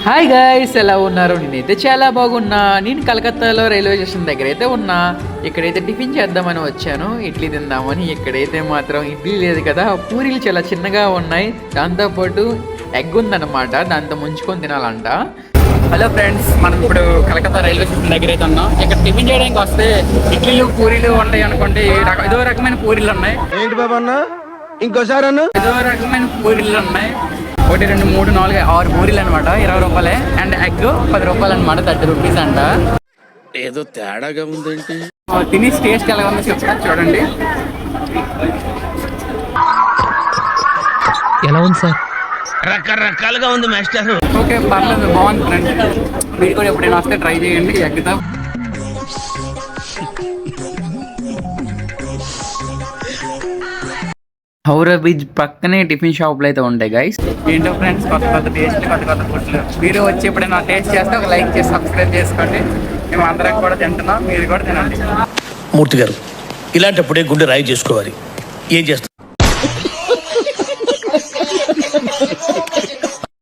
Hi guys, ఎలా ఉన్నారు? నేనైతే చాలా బాగున్నా. నేను కలకత్తాలో రైల్వే స్టేషన్ దగ్గర అయితే ఉన్నా. ఇక్కడైతే టిఫిన్ చేద్దామని వచ్చాను, ఇడ్లీ తిందామని. ఇక్కడైతే మాత్రం ఇడ్లీ లేదు కదా, పూరీలు చాలా చిన్నగా ఉన్నాయి. దాంతోపాటు ఎగ్ ఉందన్నమాట, దాంతో ముంచుకొని తినాలంట. హలో ఫ్రెండ్స్, మనం ఇప్పుడు కలకత్తా రైల్వే స్టేషన్ దగ్గర అయితే ఉన్నాం. ఇక్కడ టిఫిన్ చేయడానికి వస్తే ఇడ్లీలు పూరీలు ఉంటాయి అనుకోండి. ఏదో రకమైన పూరీలు ఉన్నాయి. ఏంటి బాబా అన్న, ఇంకోసారి అన్న. ఏదో రకమైన పూరీలు ఉన్నాయి. 1 2 3 4 6 పూరీలు అనమాట, 20 రూపాయలే. అండ్ ఎగ్ 10 రూపాయలు అనమాట, 30 రూపీస్ అంట. ఏదో తేడాగా ఉందేంటి. తిని టేస్ట్ ఎలా ఉందో చెప్తాను చూడండి. ఎలా ఉంది సార్? రకరకాలుగా ఉంది మాస్టర్. ఓకే, పర్లేదు, బాగుంది ఫ్రెండ్. మీరు కూడా ఎప్పుడైనా వస్తే ట్రై చేయండి ఎగ్తో. హౌరా బీచ్ పక్కనే టిఫిన్ షాప్లు అయితే ఉంటాయి గైస్. ఏంటో ఫ్రెండ్స్, కొత్త కొత్త టేస్ట్, కొత్త కొత్త ఫుడ్లు. మీరు వచ్చి ఎప్పుడైనా టేస్ట్ చేస్తే ఒక లైక్ చేసి సబ్స్క్రైబ్ చేసుకోండి. మేము అందరం కూడా తింటున్నాం, మీరు కూడా తినండి. మూర్తి గారు, ఇలాంటప్పుడే గుండె రాయి చేసుకోవాలి. ఏం చేస్తారు?